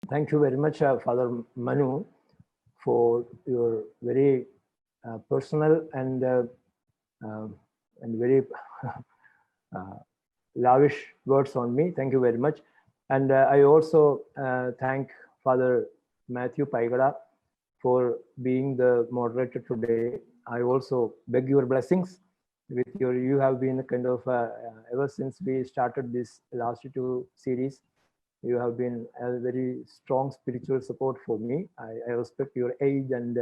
Thank you very much, Father Manu, for your very personal and very uh, lavish words on me. Thank you very much. And I also thank Father Matthew Paigada for being the moderator today. I also beg your blessings with you have been kind of ever since we started this last two series. You have been a very strong spiritual support for me. I respect your age and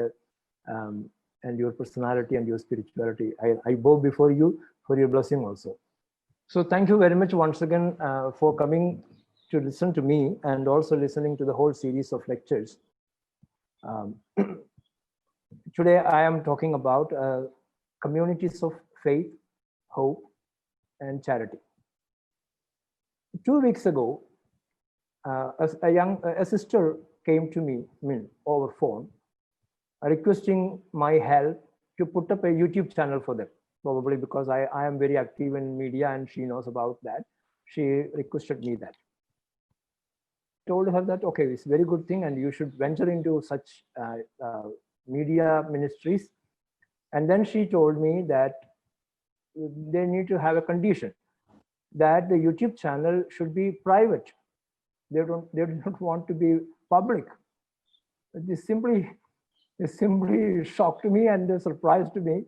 your personality and your spirituality. I bow before you for your blessing also. So thank you very much once again for coming to listen to me and also listening to the whole series of lectures. Um, today I am talking about communities of faith, hope, and charity. 2 weeks ago, a sister came to me, over phone, requesting my help to put up a YouTube channel for them. Probably because I am very active in media and she knows about that. She requested me that. Told her that, okay, it's a very good thing and you should venture into such media ministries. And then she told me that they need to have a condition that the YouTube channel should be private. They do not want to be public. This simply shocked me and surprised me,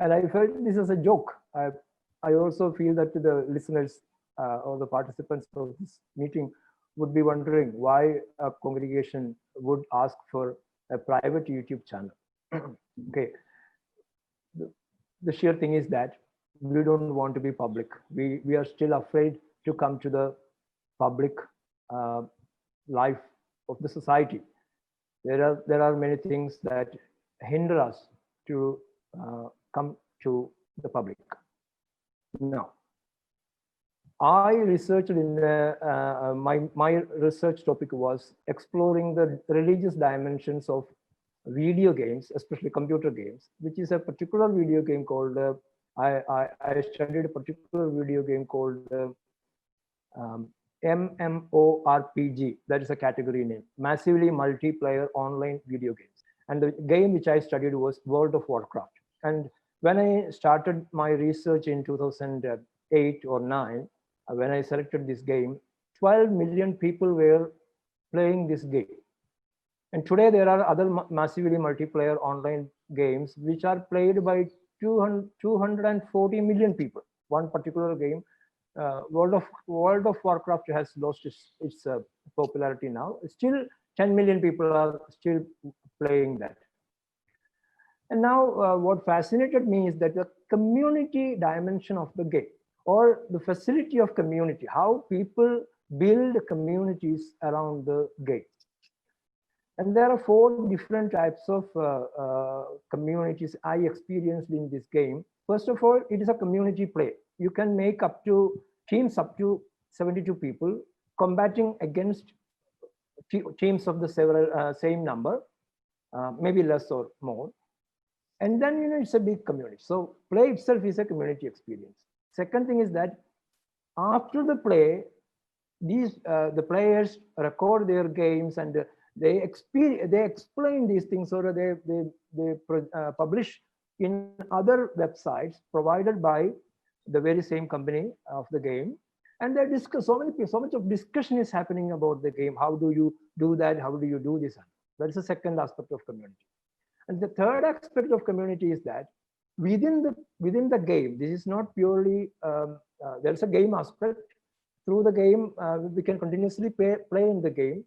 and I felt this is a joke. I also feel that the listeners or the participants of this meeting would be wondering why a congregation would ask for a private YouTube channel. Okay, the sheer thing is that we don't want to be public. We are still afraid to come to the public life of the society. There are many things that hinder us to come to the public. Now, I researched in my research topic was exploring the religious dimensions of video games, especially computer games, which is a particular video game called I studied a particular video game called MMORPG. That is a category name, massively multiplayer online video games. And the game which I studied was World of Warcraft. And when I started my research in 2008 or 9, when I selected this game, 12 million people were playing this game. And today there are other massively multiplayer online games which are played by 240 million people. One particular game, World of Warcraft has lost its popularity now. Still, 10 million people are still playing that. And now, what fascinated me is that the community dimension of the game, or the facility of community, how people build communities around the game. And there are 4 different types of communities I experienced in this game. First of all, it is a community play. You can make teams up to 72 people combating against teams of the same number, maybe less or more. And then, it's a big community. So play itself is a community experience. Second thing is that after the play, the players record their games and they explain these things, or they publish in other websites provided by the very same company of the game, and they discuss. So much of discussion is happening about the game. How do you do that? How do you do this? That is the second aspect of community. And the third aspect of community is that within the game, this is not purely there is a game aspect. Through the game, we can continuously play in the game,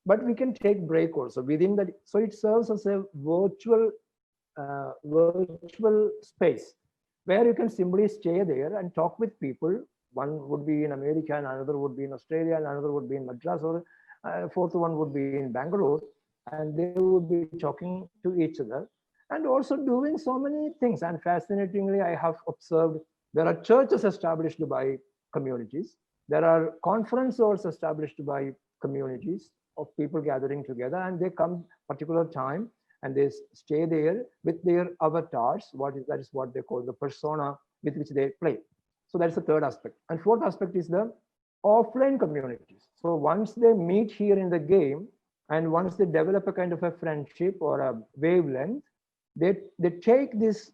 but we can take break also within that. So it serves as a virtual space where you can simply stay there and talk with people. One would be in America, and another would be in Australia, and another would be in Madras, or fourth one would be in Bangalore, and they would be talking to each other and also doing so many things. And fascinatingly, I have observed there are churches established by communities. There are conference halls established by communities of people gathering together, and they come particular time and they stay there with their avatars. That is what they call the persona with which they play. So that's the third aspect. And fourth aspect is the offline communities. So once they meet here in the game, And once they develop a kind of a friendship or a wavelength, they take this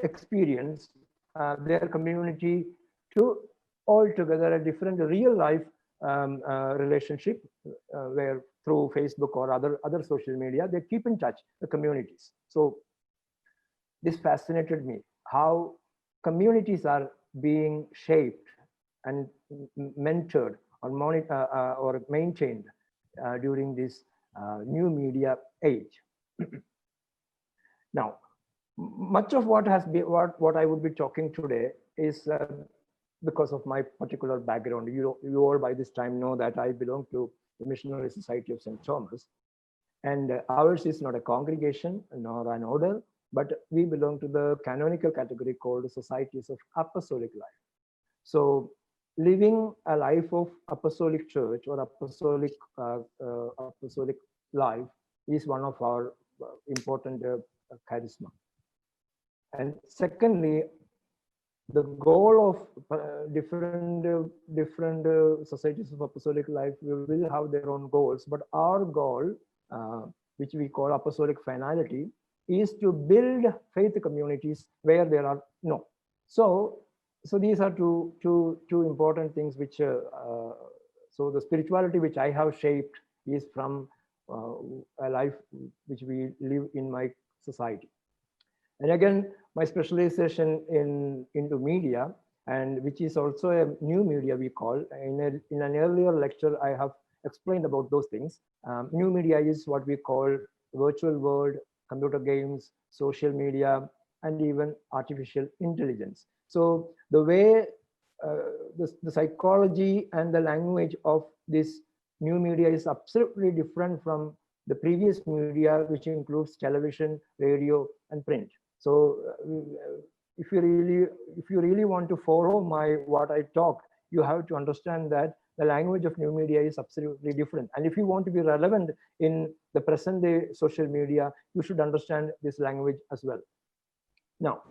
experience, their community, to altogether a different real life relationship, where through Facebook or other social media, they keep in touch the communities. So this fascinated me, how communities are being shaped and mentored or or maintained during this new media age. Now, much of what has been what I would be talking today is because of my particular background. You all by this time know that I belong to the Missionary Society of St. Thomas, and ours is not a congregation nor an order, but we belong to the canonical category called Societies of Apostolic Life. So living a life of apostolic church or apostolic life is one of our important charisma. And secondly, the goal of different societies of apostolic life will have their own goals, but our goal, which we call apostolic finality, is to build faith communities where there are no. So these are two important things which so the spirituality which I have shaped is from a life which we live in my society. And again, my specialization into media, and which is also a new media we call. In an earlier lecture, I have explained about those things. New media is what we call virtual world, computer games, social media, and even artificial intelligence. So the way the psychology and the language of this new media is absolutely different from the previous media, which includes television, radio, and print. So if you really want to follow what I talk, you have to understand that the language of new media is absolutely different. And if you want to be relevant in the present day social media, you should understand this language as well. Now,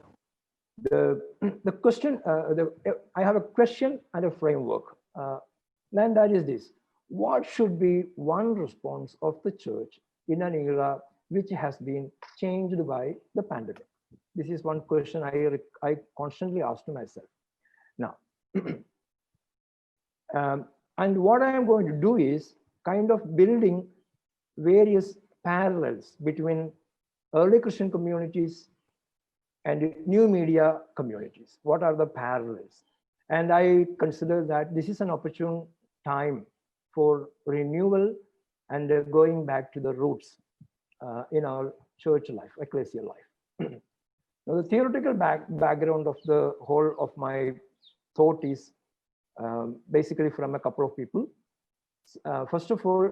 the question, I have a question and a framework. And that is this: what should be one response of the church in an era which has been changed by the pandemic? This is one question I constantly ask to myself. Now, and what I am going to do is kind of building various parallels between early Christian communities and new media communities. What are the parallels? And I consider that this is an opportune time for renewal and going back to the roots in our church life, ecclesial life. Now, the theoretical background of the whole of my thought is basically from a couple of people. First of all,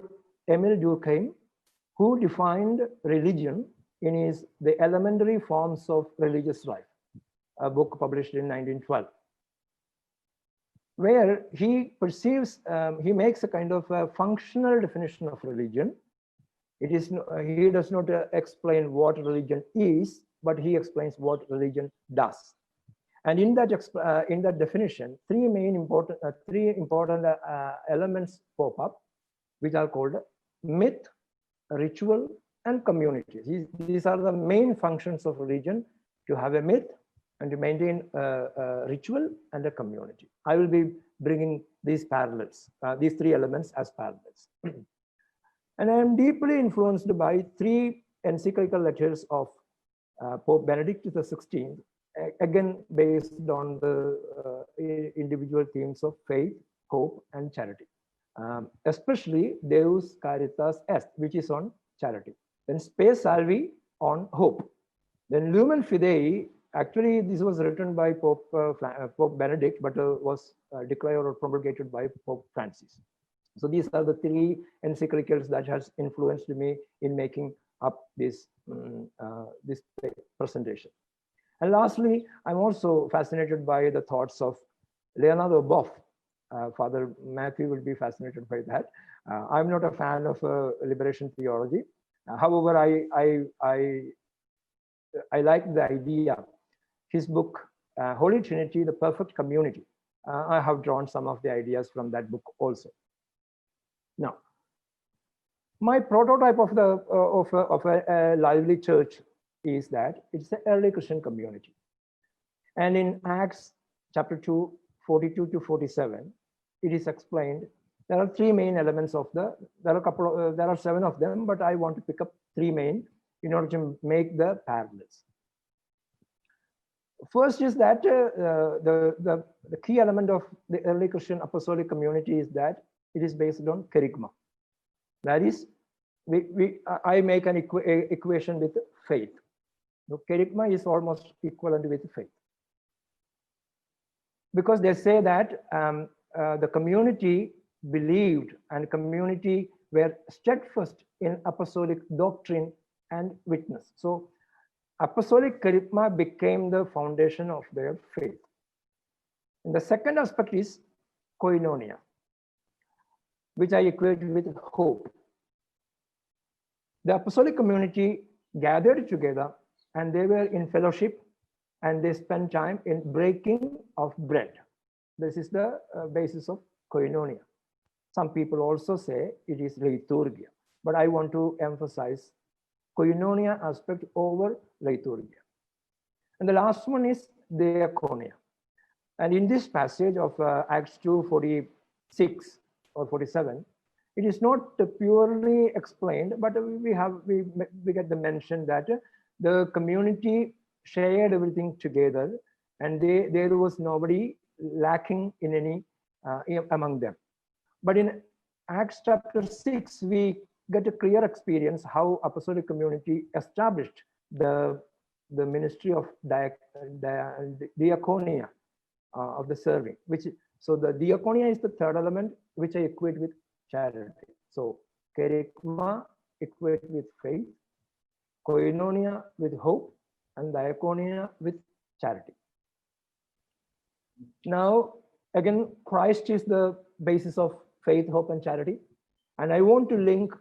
Emile Durkheim, who defined religion in his The Elementary Forms of Religious Life, a book published in 1912, where he perceives, he makes a kind of a functional definition of religion. It is, he does not explain what religion is, but he explains what religion does. And in that definition, three important elements pop up, which are called myth, ritual, and community. These are the main functions of religion: to have a myth and to maintain a ritual and a community. I will be bringing these parallels, these three elements as parallels. And I am deeply influenced by three encyclical letters of Pope Benedict XVI, again based on the individual themes of faith, hope, and charity. Especially Deus Caritas Est, which is on charity. Then Spe Salvi on hope. Then Lumen Fidei, actually this was written by Pope Benedict, but was declared or promulgated by Pope Francis. So these are the three encyclicals that has influenced me in making up this presentation. And lastly, I'm also fascinated by the thoughts of Leonardo Boff. Father Matthew will be fascinated by that. I'm not a fan of liberation theology. However, I like the idea. His book, Holy Trinity, the Perfect Community. I have drawn some of the ideas from that book also. Now, My prototype of a lively church is that it's an early Christian community. And in Acts chapter 2, 42 to 47, it is explained there are three main elements of there are seven of them, but I want to pick up three main in order to make the parallels. First is that the key element of the early Christian apostolic community is that it is based on kerygma. That is, I make an equation with faith. The kerygma is almost equivalent with faith. Because they say that the community believed and community were steadfast in apostolic doctrine and witness. So apostolic kerygma became the foundation of their faith. And the second aspect is koinonia, which I equate with hope. The apostolic community gathered together and they were in fellowship and they spent time in breaking of bread. This is the basis of koinonia. Some people also say it is liturgia, but I want to emphasize koinonia aspect over liturgia. And the last one is diaconia. And in this passage of Acts 2:46 or 47, it is not purely explained, but we get the mention that the community shared everything together, and there was nobody lacking in any among them. But in Acts chapter 6, we get a clear experience how apostolic community established the ministry of diaconia of the serving. So the diaconia is the third element, which I equate with charity. So kerygma equate with faith, koinonia with hope, and diaconia with charity. Now, again, Christ is the basis of faith, hope, and charity. And I want to link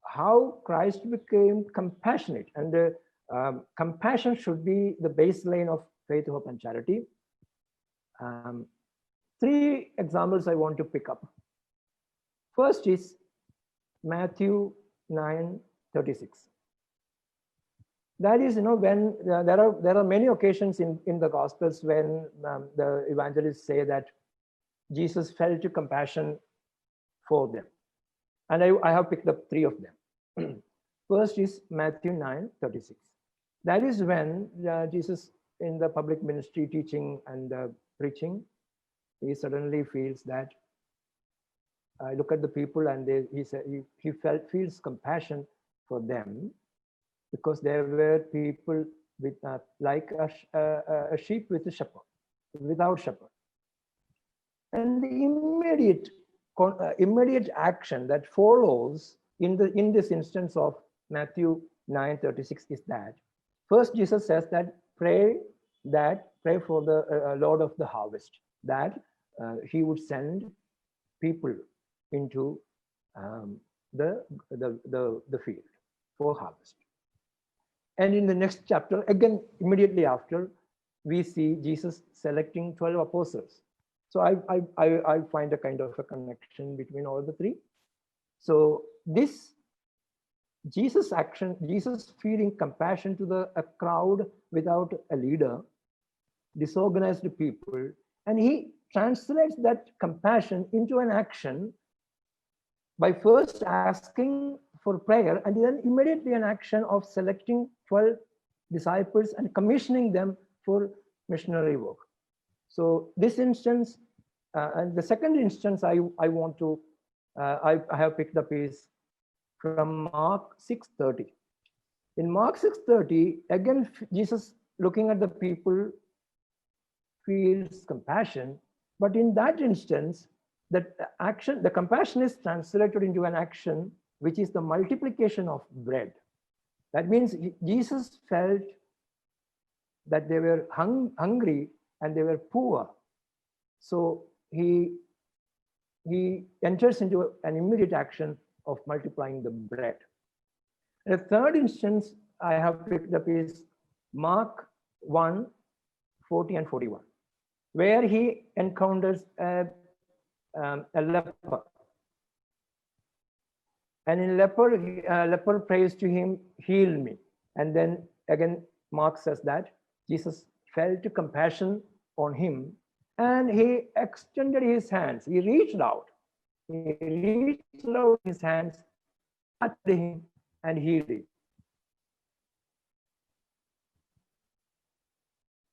how Christ became compassionate. And compassion should be the baseline of faith, hope, and charity. Three examples I want to pick up. First is Matthew 9:36. That is, when there are many occasions in the Gospels when the evangelists say that Jesus felt compassion for them. And I have picked up three of them. First is Matthew 9:36. That is when Jesus, in the public ministry teaching and preaching, he suddenly feels that I look at the people and he feels compassion for them because there were people with like a sheep with a shepherd, without shepherd. And the immediate action that follows in this instance of Matthew 9:36 is that first Jesus says that pray for the Lord of the harvest, that he would send people into the field for harvest. And in the next chapter, again, immediately after, we see Jesus selecting 12 apostles. So I find a kind of a connection between all the three. So this Jesus action, Jesus feeling compassion to a crowd without a leader, disorganized people, and he translates that compassion into an action by first asking for prayer and then immediately an action of selecting 12 disciples and commissioning them for missionary work. So this instance, and the second instance I have picked up is from Mark 6:30. In Mark 6:30, again, Jesus looking at the people feels compassion, but in that instance, that action, the compassion is translated into an action, which is the multiplication of bread. That means Jesus felt that they were hungry and they were poor. So he enters into an immediate action of multiplying the bread. And the third instance I have picked up is Mark 1:40 and 41, where he encounters a leper. And in leper prays to him, heal me. And then again, Mark says that Jesus felt compassion on him and he extended his hands. He reached out. He reached out his hands, touched him, and healed him.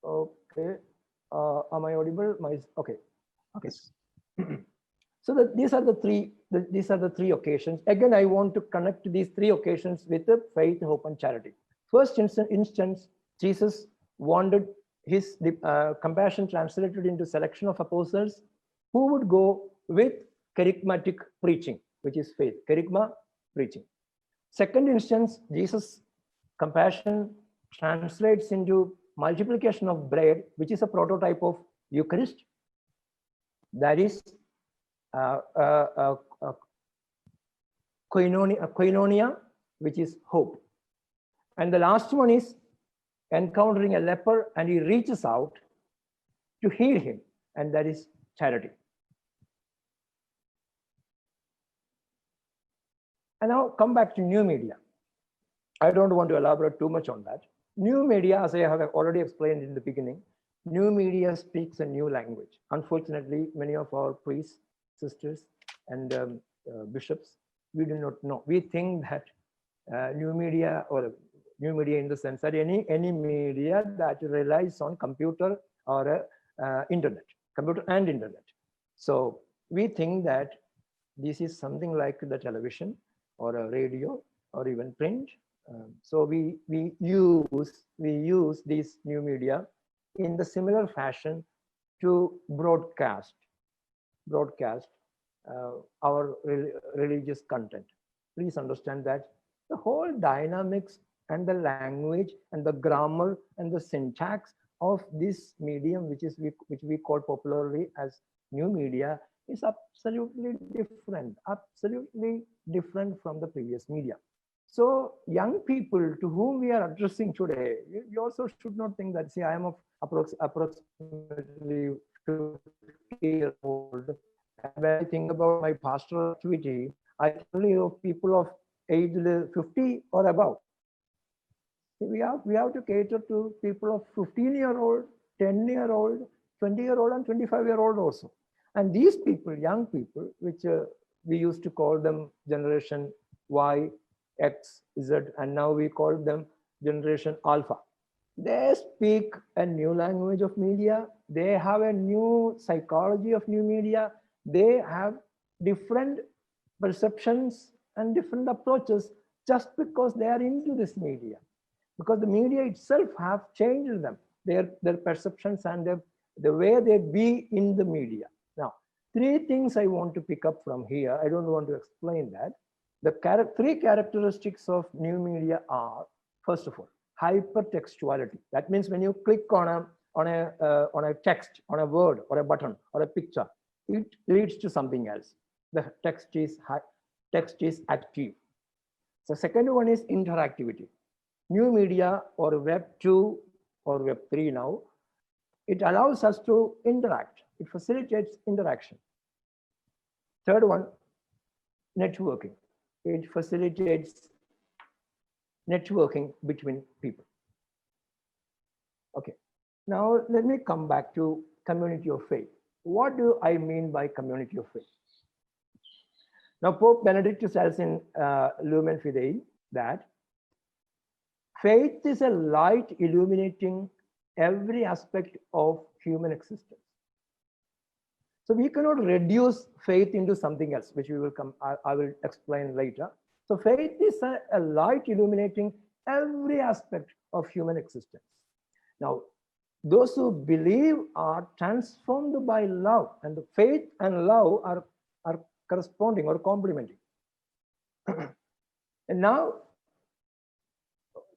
Okay. Am I audible? Okay. Okay. So these are the three occasions. Again, I want to connect these three occasions with the faith, hope, and charity. First instance, Jesus wanted his compassion translated into selection of apostles who would go with charismatic preaching, which is faith, charisma preaching. Second instance, Jesus' compassion translates into multiplication of bread, which is a prototype of Eucharist. That is Koinonia, which is hope. And the last one is encountering a leper and he reaches out to heal him, and that is charity. And now come back to new media. I don't want to elaborate too much on that. New media, as I have already explained in the beginning, new media speaks a new language. Unfortunately, many of our priests, sisters, and bishops, we do not know. We think that new media, or new media in the sense that any media that relies on computer or internet, computer and internet. So we think that this is something like the television or a radio or even print. So we use these new media in the similar fashion to broadcast our religious content. Please understand that the whole dynamics and the language and the grammar and the syntax of this medium, which we call popularly as new media, is absolutely different from the previous media. So young people to whom we are addressing today, you also should not think that, see, I am of approximately 50 years old. And when I think about my pastoral activity, I only of people of age 50 or above. We have to cater to people of 15-year-old, 10-year-old, 20-year-old, and 25-year-old also. And these people, young people, which we used to call them Generation Y, X, Z, and now we call them Generation Alpha. They speak a new language of media. They have a new psychology of new media. They have different perceptions and different approaches just because they are into this media. Because the media itself have changed them, their perceptions and the way they be in the media. Now, three things I want to pick up from here. I don't want to explain that. The three characteristics of new media are, first of all, hypertextuality. That means when you click on a text, on a word or a button or a picture, it leads to something else. The text is active. The second one is interactivity. New media or Web 2 or Web 3 now, it allows us to interact. It facilitates interaction. Third one, networking. It facilitates networking between people. Okay, now let me come back to community of faith. What do I mean by community of faith? Now, Pope Benedict tells in Lumen Fidei that faith is a light illuminating every aspect of human existence. So we cannot reduce faith into something else, which I will explain later. So faith is a light illuminating every aspect of human existence. Now, those who believe are transformed by love, and the faith and love are corresponding or complementing. And now,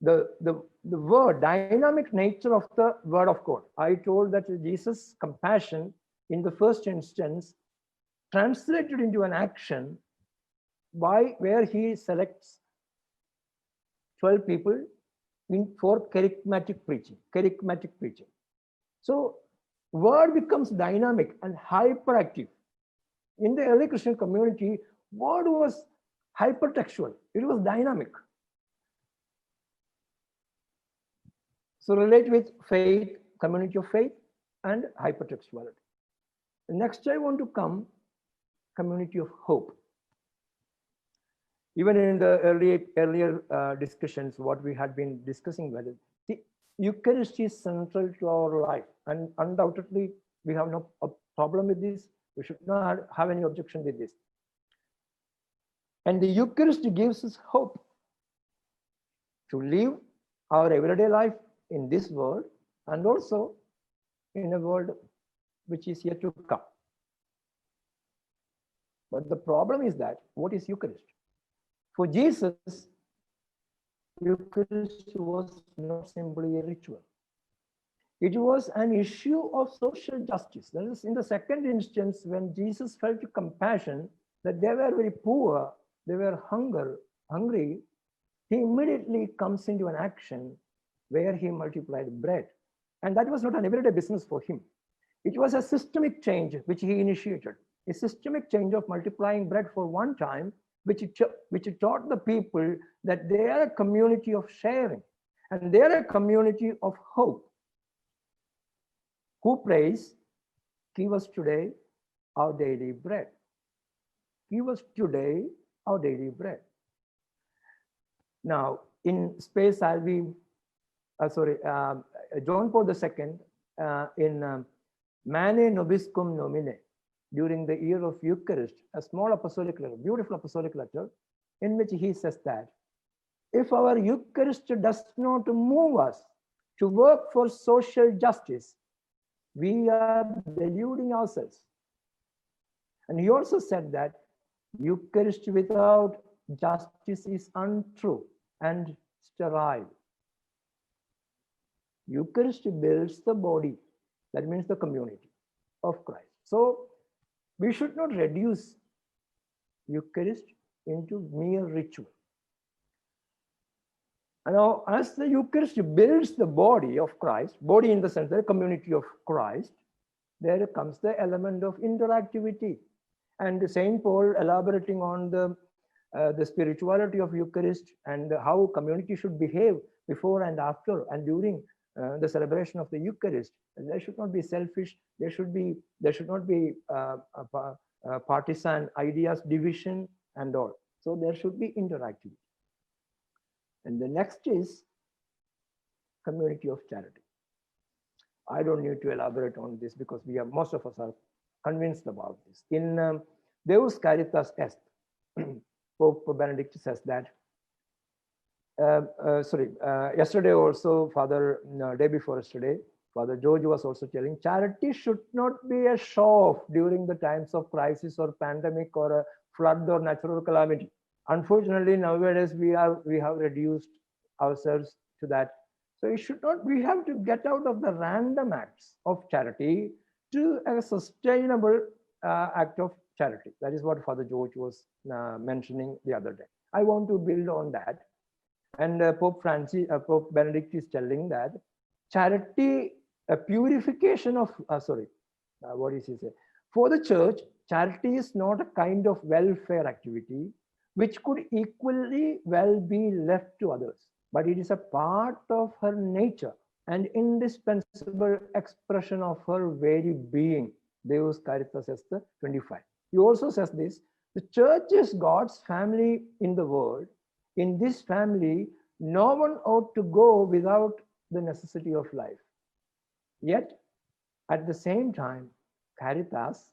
the word, dynamic nature of the word of God. I told that Jesus' compassion in the first instance translated into an action where he selects 12 people for charismatic preaching. So word becomes dynamic and hyperactive. In the early Christian community, word was hypertextual. It was dynamic. So relate with faith, community of faith, and hypertextuality. Next, I want to come community of hope. Even in the earlier discussions, what we had been discussing, whether the Eucharist is central to our life, and undoubtedly we have no problem with this. We should not have any objection with this. And the Eucharist gives us hope to live our everyday life in this world and also in a world which is yet to come. But the problem is that, what is Eucharist? For Jesus, Eucharist was not simply a ritual. It was an issue of social justice. That is, in the second instance, when Jesus felt compassion that they were very poor, they were hungry, he immediately comes into an action where he multiplied bread. And that was not an everyday business for him. It was a systemic change which he initiated, a systemic change of multiplying bread for one time, which taught the people that they are a community of sharing and they are a community of hope. Who prays, give us today our daily bread. Give us today our daily bread. Now, in space, John Paul II, in Mane Nobiscum Nomine, during the year of Eucharist, a small apostolic letter, beautiful apostolic letter, in which he says that if our Eucharist does not move us to work for social justice, we are deluding ourselves. And he also said that Eucharist without justice is untrue and sterile. Eucharist builds the body, that means the community of Christ. So we should not reduce Eucharist into mere ritual. And now, as the Eucharist builds the body of Christ, body in the sense the community of Christ, there comes the element of interactivity. And Saint Paul, elaborating on the spirituality of Eucharist and how community should behave before and after and during the celebration of the Eucharist. There should not be selfish. There should not be partisan ideas, division, and all. So there should be interactivity. And the next is community of charity. I don't need to elaborate on this because most of us are convinced about this. In Deus Caritas Est, Pope Benedict says that. Yesterday also, day before yesterday, Father George was also telling, charity should not be a show off during the times of crisis or pandemic or a flood or natural calamity. Unfortunately, nowadays we have reduced ourselves to that. So it should not. We have to get out of the random acts of charity to a sustainable act of charity. That is what Father George was mentioning the other day. I want to build on that. And Pope Benedict is telling that charity, a purification of, what is he say? For the church, charity is not a kind of welfare activity which could equally well be left to others, but it is a part of her nature and indispensable expression of her very being. Deus Caritas Est 25. He also says this, the church is God's family in the world. In this family, no one ought to go without the necessity of life. Yet, at the same time, Caritas,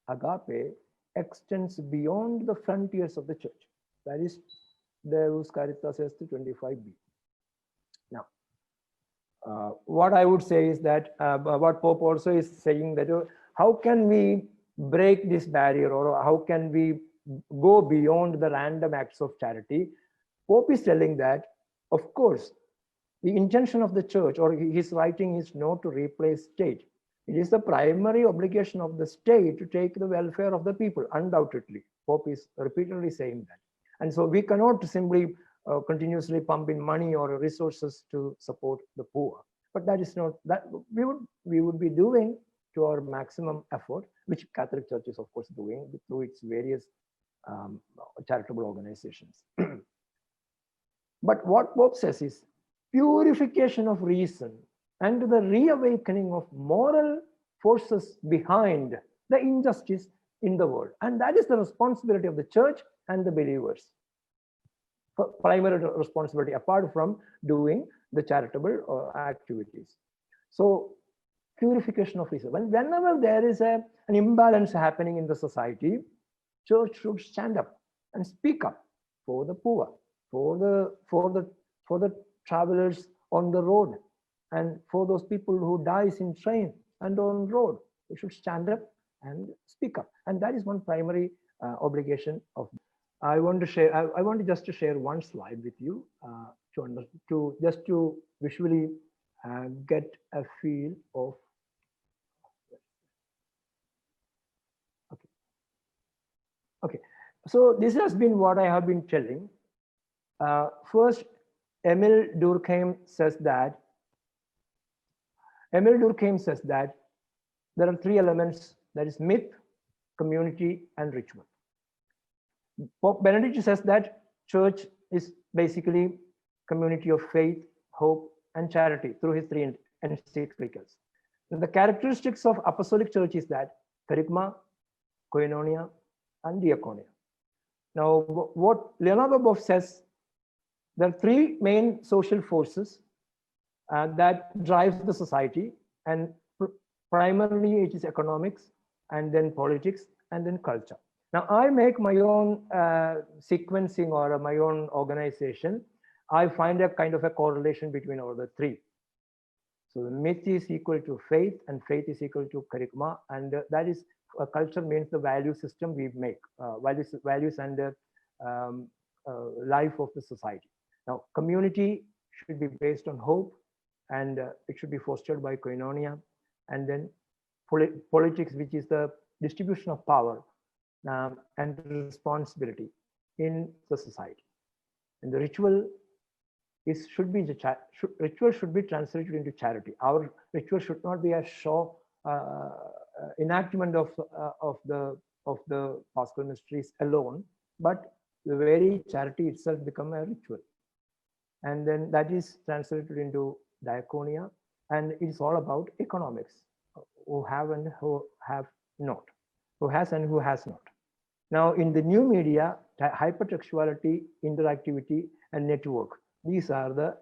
agape, extends beyond the frontiers of the church. That is Deus Caritas Est 25b. Now, what I would say is that what Pope also is saying that how can we break this barrier, or how can we go beyond the random acts of charity? Pope is telling that, of course, the intention of the church, or his writing, is not to replace state. It is the primary obligation of the state to take the welfare of the people, undoubtedly. Pope is repeatedly saying that. And so we cannot simply continuously pump in money or resources to support the poor. But that is not, that we would be doing to our maximum effort, which Catholic Church is of course doing through its various charitable organizations. But what Bob says is purification of reason and the reawakening of moral forces behind the injustice in the world. And that is the responsibility of the church and the believers. Primary responsibility apart from doing the charitable activities. So purification of reason. Whenever there is an imbalance happening in the society, church should stand up and speak up for the poor, for the travelers on the road, and for those people who dies in train and on road. We should stand up and speak up, and that is one primary obligation of. I want to share. I want just to share one slide with you to visually get a feel of. Okay, so this has been what I have been telling. First, Emile Durkheim says that there are three elements, that is myth, community, and ritual. Pope Benedict says that church is basically community of faith, hope, and charity through his three encyclicals. The characteristics of apostolic church is that kerygma, koinonia, and diaconia. Now, what Leonardo Boff says, there are three main social forces that drives the society, and primarily it is economics, and then politics, and then culture. Now, I make my own sequencing or my own organization. I find a kind of a correlation between all the three. So the myth is equal to faith, and faith is equal to kerygma, and that is culture means the value system we make, values and the life of the society. Now, community should be based on hope, and it should be fostered by koinonia, and then politics, which is the distribution of power and responsibility in the society. And the ritual should be translated into charity. Our ritual should not be a show enactment of the Pastoral mysteries alone, but the very charity itself become a ritual, and then that is translated into diaconia, and it is all about economics, who have and who have not, who has and who has not. Now, in the new media, hypertextuality, interactivity, and network, these are the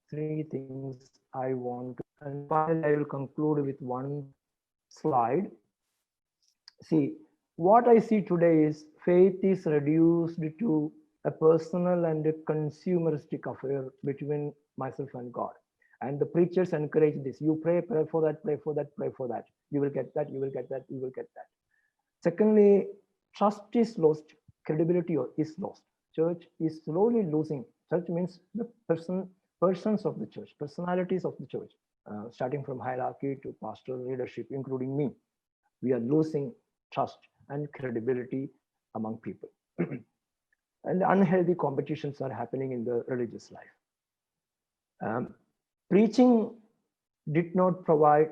three things I want to, and finally I will conclude with one slide. See, what I see today is faith is reduced to a personal and a consumeristic affair between myself and God. And the preachers encourage this. You pray for that, pray for that, pray for that. You will get that, you will get that, you will get that. Secondly, trust is lost, credibility is lost. Church is slowly losing. Church means the persons of the church, personalities of the church, starting from hierarchy to pastoral leadership, including me. We are losing trust and credibility among people. And unhealthy competitions are happening in the religious life. Preaching did not provide,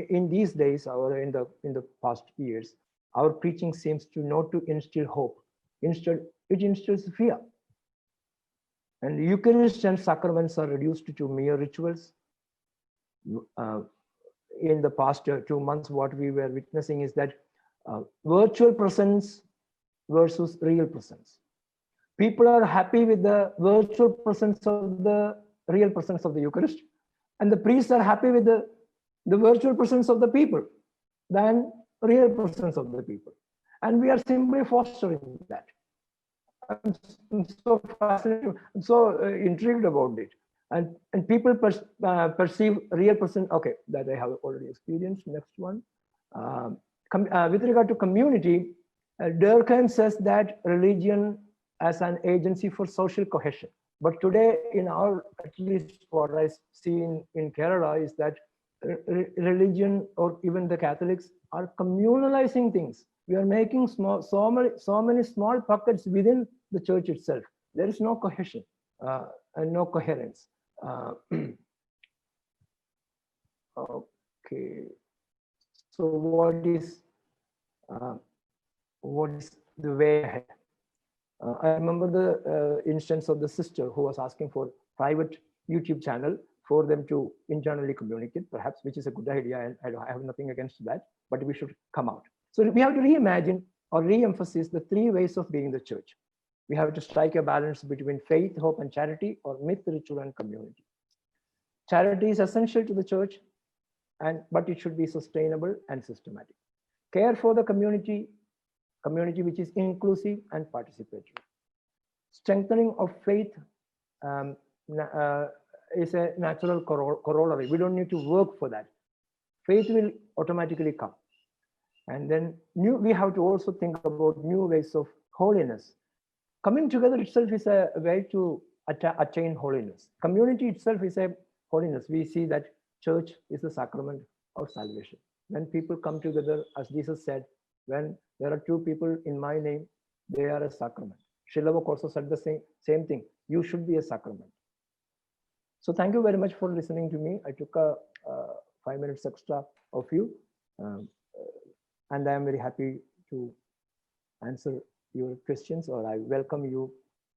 in these days or in the past years, our preaching seems to not to instill hope. Instead, it instills fear. And Eucharist and sacraments are reduced to mere rituals. In the past 2 months, what we were witnessing is that virtual presence versus real presence. People are happy with the virtual presence of the real presence of the Eucharist, and the priests are happy with the virtual presence of the people than real presence of the people. And we are simply fostering that. I'm so fascinated, I'm so intrigued about it. And people perceive real presence. Okay, that I have already experienced. Next one. With regard to community, Durkheim says that religion as an agency for social cohesion. But today, in our, at least what I see in Kerala, is that religion or even the Catholics are communalizing things. We are making so many small pockets within the church itself. There is no cohesion and no coherence. Okay. So what is the way ahead. I remember the instance of the sister who was asking for private YouTube channel for them to internally communicate, perhaps, which is a good idea, and I have nothing against that, but we should come out. So we have to reimagine or re-emphasize the three ways of being the church. We have to strike a balance between faith, hope, and charity, or myth, ritual, and community. Charity is essential to the church, but it should be sustainable and systematic. Care for the community which is inclusive and participatory. Strengthening of faith is a natural corollary. We don't need to work for that. Faith will automatically come. And then we have to also think about new ways of holiness. Coming together itself is a way to attain holiness. Community itself is a holiness. We see that church is the sacrament of salvation. When people come together, as Jesus said, when there are two people in my name, they are a sacrament. Shilavok also said the same thing. You should be a sacrament. So thank you very much for listening to me. I took 5 minutes extra of you. And I am very happy to answer your questions, or I welcome you